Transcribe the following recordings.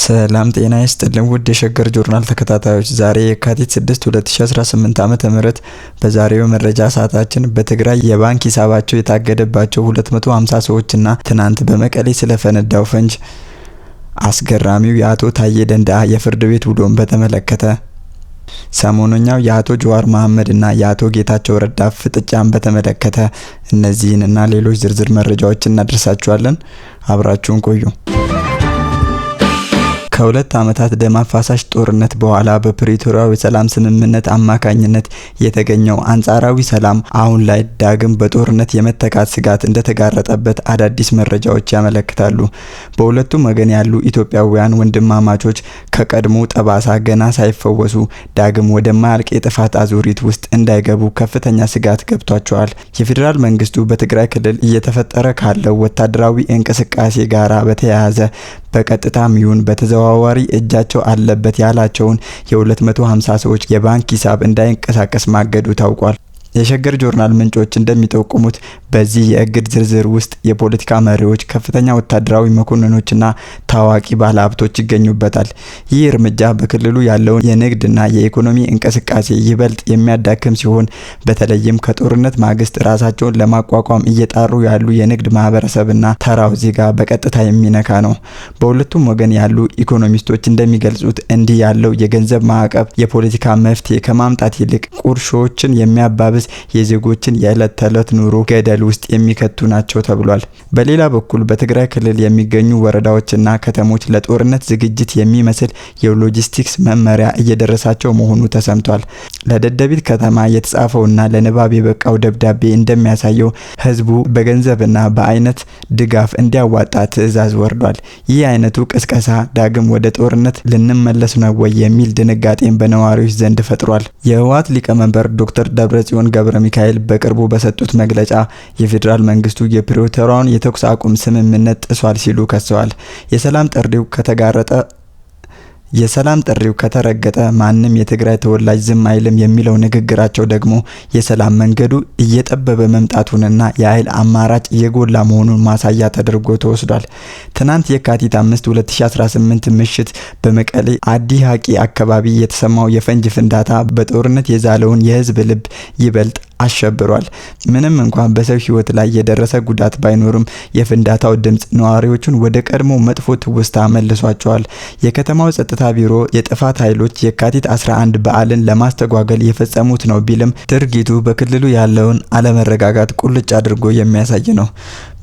ሰላም ጤና ይስጥልን ውድ የሸገር ጆርናል ተከታታዮች፣ ዛሬ የካቲት 6 2018 ዓ.ም በዛሬው መረጃ ሰዓታችን በትግራይ የባንክ ሂሳባቸው የታገደባቸው 250 ሰዎችና ትናንት በመቀሌ ስለፈነዳው ፈንጅ፣ አስገራሚው የአቶ ታዬ ደንደአ የፍርድ ቤት ውሎን በተመለከተ፣ ሰሞነኛው የአቶ ጀዋር መሐመድና የአቶ ጌታቸው ረዳ ፍጥጫን በተመለከተ እነዚህንና ሌሎች ዝርዝር መረጃዎችን እናደርሳችኋለን። አብራችሁን ቆዩ። ከሁለት ዓመታት ደም አፋሳሽ ጦርነት በኋላ በፕሪቶሪያው የሰላም ስምምነት አማካኝነት የተገኘው አንጻራዊ ሰላም አሁን ላይ ዳግም በጦርነት የመተካት ስጋት እንደተጋረጠበት አዳዲስ መረጃዎች ያመለክታሉ። በሁለቱም ወገን ያሉ ኢትዮጵያውያን ወንድማማቾች ከቀድሞ ጠባሳ ገና ሳይፈወሱ ዳግም ወደማያልቅ የጥፋት አዙሪት ውስጥ እንዳይገቡ ከፍተኛ ስጋት ገብቷቸዋል። የፌዴራል መንግስቱ በትግራይ ክልል እየተፈጠረ ካለው ወታደራዊ እንቅስቃሴ ጋራ በተያያዘ በቀጥታም ይሁን በተዘዋዋሪ እጃቸው አለበት ያላቸውን የ250 ሰዎች የባንክ ሂሳብ እንዳይንቀሳቀስ ማገዱ ታውቋል። የሸገር ጆርናል ምንጮች እንደሚጠቁሙት በዚህ የእግድ ዝርዝር ውስጥ የፖለቲካ መሪዎች፣ ከፍተኛ ወታደራዊ መኮንኖችና ታዋቂ ባለሀብቶች ይገኙበታል። ይህ እርምጃ በክልሉ ያለውን የንግድና የኢኮኖሚ እንቅስቃሴ ይበልጥ የሚያዳክም ሲሆን በተለይም ከጦርነት ማግስት ራሳቸውን ለማቋቋም እየጣሩ ያሉ የንግድ ማህበረሰብና ተራው ዜጋ በቀጥታ የሚነካ ነው። በሁለቱም ወገን ያሉ ኢኮኖሚስቶች እንደሚገልጹት እንዲህ ያለው የገንዘብ ማዕቀብ የፖለቲካ መፍትሄ ከማምጣት ይልቅ ቁርሾችን የሚያባብስ የዜጎችን የዕለት ተዕለት ኑሮ ገደል ውስጥ የሚከቱ ናቸው ተብሏል። በሌላ በኩል በትግራይ ክልል የሚገኙ ወረዳዎችና ከተሞች ለጦርነት ዝግጅት የሚመስል የሎጂስቲክስ መመሪያ እየደረሳቸው መሆኑ ተሰምቷል። ለደደቢት ከተማ የተጻፈውና ለንባብ የበቃው ደብዳቤ እንደሚያሳየው ህዝቡ በገንዘብና በአይነት ድጋፍ እንዲያዋጣ ትዕዛዝ ወርዷል። ይህ አይነቱ ቅስቀሳ ዳግም ወደ ጦርነት ልንመለስ ነው ወይ የሚል ድንጋጤን በነዋሪዎች ዘንድ ፈጥሯል። የህወሓት ሊቀመንበር ዶክተር ደብረጽዮን ገብረ ሚካኤል በቅርቡ በሰጡት መግለጫ የፌዴራል መንግስቱ የፕሪቶሪያውን የተኩስ አቁም ስምምነት ጥሷል ሲሉ ከሰዋል። የሰላም ጥሪው ከተረገጠ ማንም የትግራይ ተወላጅ ዝም አይልም የሚለው ንግግራቸው ደግሞ የሰላም መንገዱ እየጠበበ መምጣቱንና የኃይል አማራጭ የጎላ መሆኑን ማሳያ ተደርጎ ተወስዷል። ትናንት የካቲት 5 2018 ምሽት በመቀሌ አዲ ሀቂ አካባቢ የተሰማው የፈንጅ ፍንዳታ በጦርነት የዛለውን የህዝብ ልብ ይበልጥ አሸብሯል። ምንም እንኳን በሰው ህይወት ላይ የደረሰ ጉዳት ባይኖርም የፍንዳታው ድምጽ ነዋሪዎቹን ወደ ቀድሞ መጥፎ ትውስታ መልሷቸዋል። የከተማው ጸጥታ ቢሮ የጥፋት ኃይሎች የካቲት 11 በዓልን ለማስተጓገል የፈጸሙት ነው ቢልም ድርጊቱ በክልሉ ያለውን አለመረጋጋት ቁልጭ አድርጎ የሚያሳይ ነው።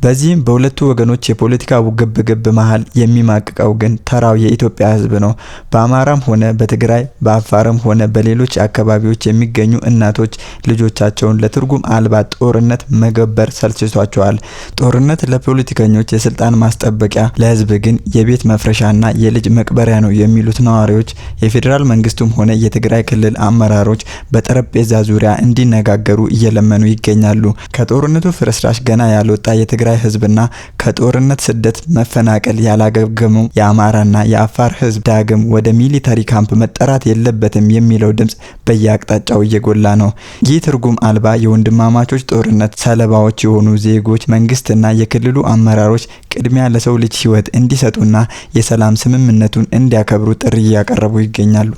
በዚህም በሁለቱ ወገኖች የፖለቲካ ግብግብ መሃል የሚማቅቀው ግን ተራው የኢትዮጵያ ህዝብ ነው። በአማራም ሆነ በትግራይ፣ በአፋርም ሆነ በሌሎች አካባቢዎች የሚገኙ እናቶች ልጆቻቸውን ለትርጉም አልባ ጦርነት መገበር ሰልችቷቸዋል። ጦርነት ለፖለቲከኞች የስልጣን ማስጠበቂያ፣ ለህዝብ ግን የቤት መፍረሻና የልጅ መቅበሪያ ነው የሚሉት ነዋሪዎች የፌዴራል መንግስቱም ሆነ የትግራይ ክልል አመራሮች በጠረጴዛ ዙሪያ እንዲነጋገሩ እየለመኑ ይገኛሉ። ከጦርነቱ ፍርስራሽ ገና ያልወጣ የትግራይ ህዝብና ከጦርነት ስደት መፈናቀል ያላገገመው የአማራና የአፋር ህዝብ ዳግም ወደ ሚሊታሪ ካምፕ መጠራት የለበትም የሚለው ድምጽ በየአቅጣጫው እየጎላ ነው። ይህ ትርጉም አልባ የወንድማማቾች ጦርነት ሰለባዎች የሆኑ ዜጎች መንግስትና የክልሉ አመራሮች ቅድሚያ ለሰው ልጅ ህይወት እንዲሰጡና የሰላም ስምምነቱን እንዲያከብሩ ጥሪ እያቀረቡ ይገኛሉ።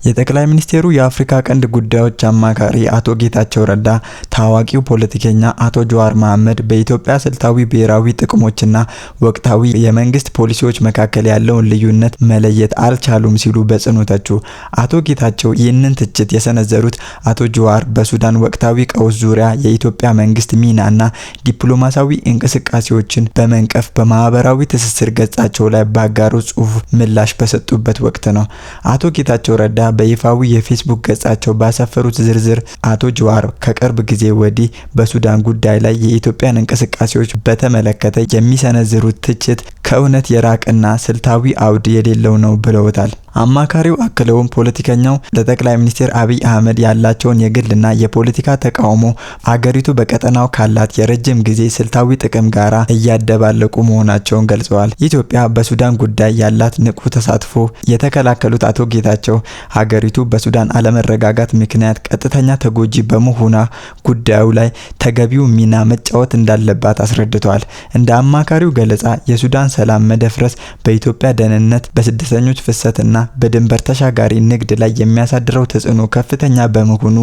የጠቅላይ ሚኒስቴሩ የአፍሪካ ቀንድ ጉዳዮች አማካሪ አቶ ጌታቸው ረዳ ታዋቂው ፖለቲከኛ አቶ ጀዋር መሐመድ በኢትዮጵያ ስልታዊ ብሔራዊ ጥቅሞችና ወቅታዊ የመንግስት ፖሊሲዎች መካከል ያለውን ልዩነት መለየት አልቻሉም ሲሉ በጽኑ ተቹ። አቶ ጌታቸው ይህንን ትችት የሰነዘሩት አቶ ጀዋር በሱዳን ወቅታዊ ቀውስ ዙሪያ የኢትዮጵያ መንግስት ሚናና ዲፕሎማሲያዊ እንቅስቃሴዎችን በመንቀፍ በማህበራዊ ትስስር ገጻቸው ላይ ባጋሩ ጽሁፍ ምላሽ በሰጡበት ወቅት ነው። አቶ ጌታቸው ረዳ በይፋዊ የፌስቡክ ገጻቸው ባሰፈሩት ዝርዝር አቶ ጀዋር ከቅርብ ጊዜ ወዲህ በሱዳን ጉዳይ ላይ የኢትዮጵያን እንቅስቃሴዎች በተመለከተ የሚሰነዝሩት ትችት ከእውነት የራቀና ስልታዊ አውድ የሌለው ነው ብለውታል። አማካሪው አክለውም ፖለቲከኛው ለጠቅላይ ሚኒስትር አብይ አህመድ ያላቸውን የግልና የፖለቲካ ተቃውሞ አገሪቱ በቀጠናው ካላት የረጅም ጊዜ ስልታዊ ጥቅም ጋራ እያደባለቁ መሆናቸውን ገልጸዋል። ኢትዮጵያ በሱዳን ጉዳይ ያላት ንቁ ተሳትፎ የተከላከሉት አቶ ጌታቸው ሀገሪቱ በሱዳን አለመረጋጋት ምክንያት ቀጥተኛ ተጎጂ በመሆኗ ጉዳዩ ላይ ተገቢው ሚና መጫወት እንዳለባት አስረድተዋል። እንደ አማካሪው ገለጻ የሱዳን ሰላም መደፍረስ በኢትዮጵያ ደህንነት፣ በስደተኞች ፍሰትና በድንበር ተሻጋሪ ንግድ ላይ የሚያሳድረው ተጽዕኖ ከፍተኛ በመሆኑ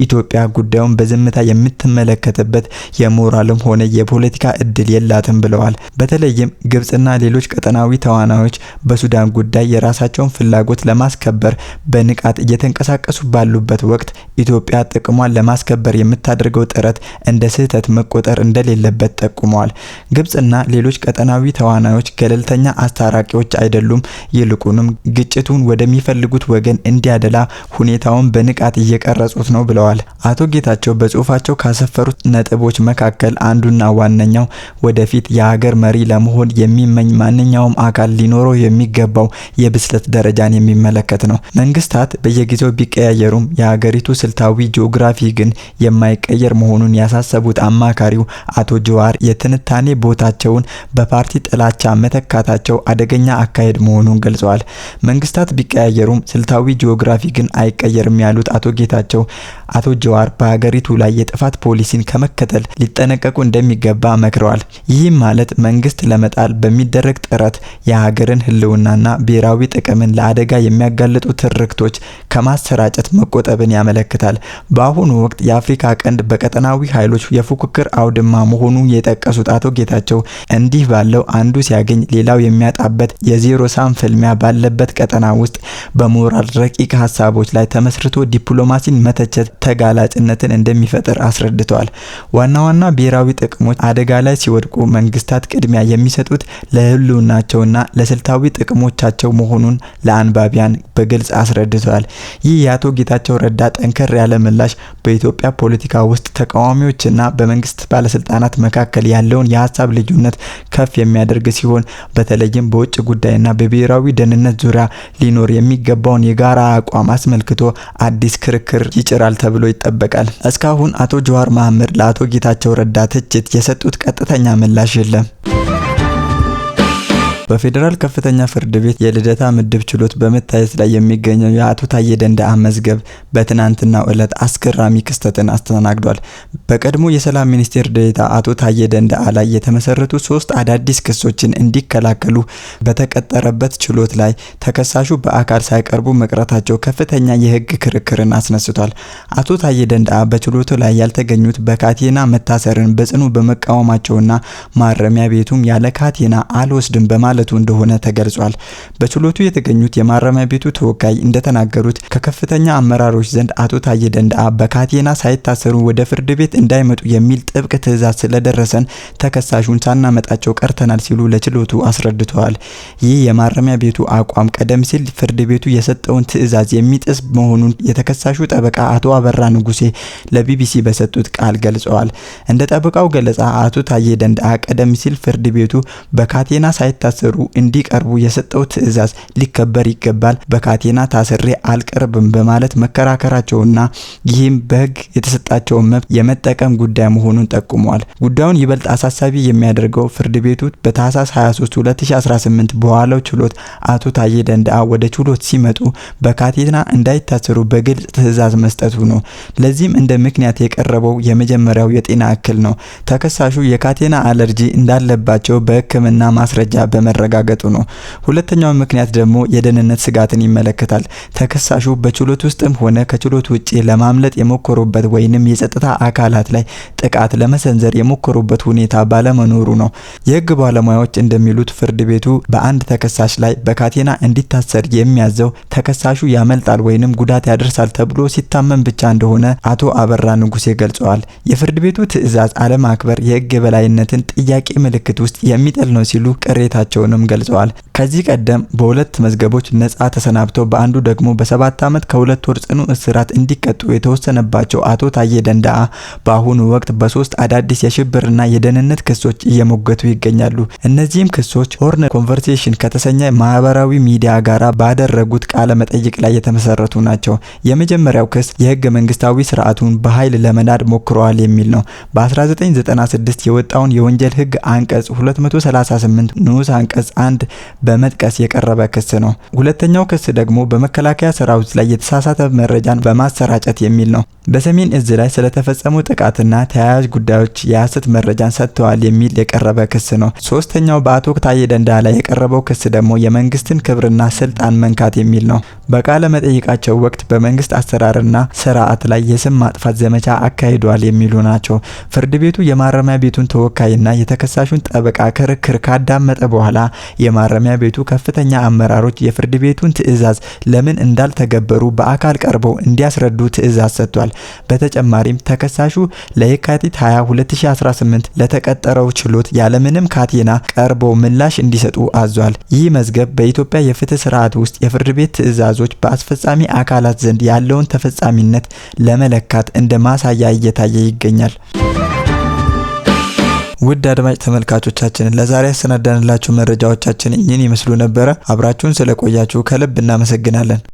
ኢትዮጵያ ጉዳዩን በዝምታ የምትመለከትበት የሞራልም ሆነ የፖለቲካ እድል የላትም ብለዋል። በተለይም ግብጽና ሌሎች ቀጠናዊ ተዋናዮች በሱዳን ጉዳይ የራሳቸውን ፍላጎት ለማስከበር በንቃት እየተንቀሳቀሱ ባሉበት ወቅት ኢትዮጵያ ጥቅሟን ለማስከበር የምታደርገው ጥረት እንደ ስህተት መቆጠር እንደሌለበት ጠቁመዋል። ግብጽና ሌሎች ቀጠናዊ ተዋናዮች ገለልተኛ አስታራቂዎች አይደሉም፣ ይልቁንም ግጭቱን ወደሚፈልጉት ወገን እንዲያደላ ሁኔታውን በንቃት እየቀረጹት ነው ብለዋል። አቶ ጌታቸው በጽሁፋቸው ካሰፈሩት ነጥቦች መካከል አንዱና ዋነኛው ወደፊት የሀገር መሪ ለመሆን የሚመኝ ማንኛውም አካል ሊኖረው የሚገባው የብስለት ደረጃን የሚመለከት ነው። መንግስታት በየጊዜው ቢቀያየሩም የሀገሪቱ ስልታዊ ጂኦግራፊ ግን የማይቀየር መሆኑን ያሳሰቡት አማካሪው አቶ ጀዋር የትንታኔ ቦታቸውን በፓርቲ ጥላቻ መተካታቸው አደገኛ አካሄድ መሆኑን ገልጸዋል። መንግስታት ቢቀያየሩም ስልታዊ ጂኦግራፊ ግን አይቀየርም ያሉት አቶ ጌታቸው አቶ ጀዋር በሀገሪቱ ላይ የጥፋት ፖሊሲን ከመከተል ሊጠነቀቁ እንደሚገባ መክረዋል። ይህም ማለት መንግስት ለመጣል በሚደረግ ጥረት የሀገርን ህልውናና ብሔራዊ ጥቅምን ለአደጋ የሚያጋልጡ ትርክቶች ከማሰራጨት መቆጠብን ያመለክታል። በአሁኑ ወቅት የአፍሪካ ቀንድ በቀጠናዊ ኃይሎች የፉክክር አውድማ መሆኑን የጠቀሱት አቶ ጌታቸው እንዲህ ባለው አንዱ ሲያገኝ ሌላው የሚያጣበት የዜሮ ሳም ፍልሚያ ባለበት ቀጠና ውስጥ በሞራል ረቂቅ ሀሳቦች ላይ ተመስርቶ ዲፕሎማሲን መተቸት ተጋላጭነትን እንደሚፈጥር አስረድተዋል። ዋና ዋና ብሔራዊ ጥቅሞች አደጋ ላይ ሲወድቁ መንግስታት ቅድሚያ የሚሰጡት ለህልውናቸውና ለስልታዊ ጥቅሞቻቸው መሆኑን ለአንባቢያን በግልጽ አስረድተዋል። ይህ የአቶ ጌታቸው ረዳ ጠንከር ያለ ምላሽ በኢትዮጵያ ፖለቲካ ውስጥ ተቃዋሚዎችና በመንግስት ባለስልጣናት መካከል ያለውን የሀሳብ ልዩነት ከፍ የሚያደርግ ሲሆን በተለይም በውጭ ጉዳይና በብሔራዊ ደህንነት ዙሪያ ሊኖር የሚገባውን የጋራ አቋም አስመልክቶ አዲስ ክርክር ይጭራል ተብሎ ይጠበቃል። እስካሁን አቶ ጀዋር መሐመድ ለአቶ ጌታቸው ረዳ ትችት የሰጡት ቀጥተኛ ምላሽ የለም። በፌዴራል ከፍተኛ ፍርድ ቤት የልደታ ምድብ ችሎት በመታየት ላይ የሚገኘው የአቶ ታዬ ደንደአ መዝገብ በትናንትናው ዕለት አስገራሚ ክስተትን አስተናግዷል። በቀድሞ የሰላም ሚኒስቴር ዴኤታ አቶ ታዬ ደንደአ ላይ የተመሰረቱ 3 አዳዲስ ክሶችን እንዲከላከሉ በተቀጠረበት ችሎት ላይ ተከሳሹ በአካል ሳይቀርቡ መቅረታቸው ከፍተኛ የህግ ክርክርን አስነስቷል። አቶ ታዬ ደንደአ በችሎቱ ላይ ያልተገኙት በካቴና መታሰርን በጽኑ በመቃወማቸውና ማረሚያ ቤቱም ያለ ካቴና አልወስድም በማለት እንደሆነ ተገልጿል። በችሎቱ የተገኙት የማረሚያ ቤቱ ተወካይ እንደተናገሩት ከከፍተኛ አመራሮች ዘንድ አቶ ታዬ ደንደአ በካቴና ሳይታሰሩ ወደ ፍርድ ቤት እንዳይመጡ የሚል ጥብቅ ትዕዛዝ ስለደረሰን ተከሳሹን ሳናመጣቸው ቀርተናል ሲሉ ለችሎቱ አስረድተዋል። ይህ የማረሚያ ቤቱ አቋም ቀደም ሲል ፍርድ ቤቱ የሰጠውን ትዕዛዝ የሚጥስ መሆኑን የተከሳሹ ጠበቃ አቶ አበራ ንጉሴ ለቢቢሲ በሰጡት ቃል ገልጸዋል። እንደ ጠበቃው ገለጻ አቶ ታዬ ደንደአ ቀደም ሲል ፍርድ ቤቱ በካቴና ሳይታሰሩ እንዲቀርቡ የሰጠው ትዕዛዝ ሊከበር ይገባል፣ በካቴና ታስሬ አልቀርብም በማለት መከራከራቸውና ይህም በህግ የተሰጣቸው መብት የመጠቀም ጉዳይ መሆኑን ጠቁመዋል። ጉዳዩን ይበልጥ አሳሳቢ የሚያደርገው ፍርድ ቤቱ በታህሳስ 23 2018 በዋለው ችሎት አቶ ታዬ ደንደአ ወደ ችሎት ሲመጡ በካቴና እንዳይታሰሩ በግልጽ ትዕዛዝ መስጠቱ ነው። ለዚህም እንደ ምክንያት የቀረበው የመጀመሪያው የጤና እክል ነው። ተከሳሹ የካቴና አለርጂ እንዳለባቸው በሕክምና ማስረጃ በመረጋገጡ ነው። ሁለተኛው ምክንያት ደግሞ የደህንነት ስጋትን ይመለከታል። ተከሳሹ በችሎት ውስጥም ሆነ ከችሎት ውጪ ለማምለጥ የሞከሩበት ወይንም የጸጥታ አካላት ላይ ጥቃት ለመሰንዘር የሞከሩበት ሁኔታ ባለመኖሩ ነው። የህግ ባለሙያዎች እንደሚሉት ፍርድ ቤቱ በአንድ ተከሳሽ ላይ በካቴና እንዲታሰር የሚያዘው ተከሳሹ ያመልጣል ወይንም ጉዳት ያደርሳል ተብሎ ሲታመን ብቻ እንደሆነ አቶ አበራ ንጉሴ ገልጸዋል። የፍርድ ቤቱ ትዕዛዝ አለማክበር የህግ የበላይነትን ጥያቄ ምልክት ውስጥ የሚጥል ነው ሲሉ ቅሬታቸውንም ገልጸዋል። ከዚህ ቀደም በሁለት መዝገቦች ነጻ ተሰናብተው በአንዱ ደግሞ በ7 ዓመት ከ2 ወር ጽኑ እስራት እንዲቀጡ የተወሰነባቸው አቶ ታዬ ደንደአ በአሁኑ ወቅት በ3 አዳዲስ የሽብርና የደህንነት ክሶች እየሞገቱ ይገኛሉ። እነዚህም ክሶች ሆርን ኮንቨርሴሽን ከተሰኘ ማህበራዊ ሚዲያ ጋራ ባደረጉት ቃለ መጠይቅ ላይ የተመሰረቱ ናቸው። የመጀመሪያው ክስ የህገ መንግስታዊ ስርዓቱን በኃይል ለመናድ ሞክረዋል የሚል ነው። በ1996 የወጣውን የወንጀል ህግ አንቀጽ 238 ንዑስ አንቀጽ 1 በመጥቀስ የቀረበ ክስ ነው። ሁለተኛው ክስ ደግሞ በመከላከያ ሰራዊት ላይ የተሳሳተ መረጃን በማሰራጨት የሚል ነው። በሰሜን እዝ ላይ ስለተፈጸሙ ጥቃትና ተያያዥ ጉዳዮች የሐሰት መረጃን ሰጥተዋል የሚል የቀረበ ክስ ነው። ሶስተኛው በአቶ ታዬ ደንደዓ ላይ የቀረበው ክስ ደግሞ የመንግስትን ክብርና ስልጣን መንካት የሚል ነው። በቃለ መጠይቃቸው ወቅት በመንግስት አሰራርና ስርዓት ላይ የስም ማጥፋት ዘመቻ አካሂዷል የሚሉ ናቸው። ፍርድ ቤቱ የማረሚያ ቤቱን ተወካይና የተከሳሹን ጠበቃ ክርክር ካዳመጠ በኋላ የማረሚያ ቤቱ ከፍተኛ አመራሮች የፍርድ ቤቱን ትዕዛዝ ለምን እንዳልተገበሩ በአካል ቀርበው እንዲያስረዱ ትዕዛዝ ሰጥቷል። በተጨማሪም ተከሳሹ ለየካቲት 20 2018 ለተቀጠረው ችሎት ያለምንም ካቴና ቀርበው ምላሽ እንዲሰጡ አዟል። ይህ መዝገብ በኢትዮጵያ የፍትህ ስርዓት ውስጥ የፍርድ ቤት ትዕዛዞች በአስፈጻሚ አካላት ዘንድ ያለውን ተፈጻሚነት ለመለካት እንደ ማሳያ እየታየ ይገኛል። ውድ አድማጭ ተመልካቾቻችን ለዛሬ ያሰናዳንላችሁ መረጃዎቻችን እኚህን ይመስሉ ነበር። አብራችሁን ስለቆያችሁ ከልብ እናመሰግናለን።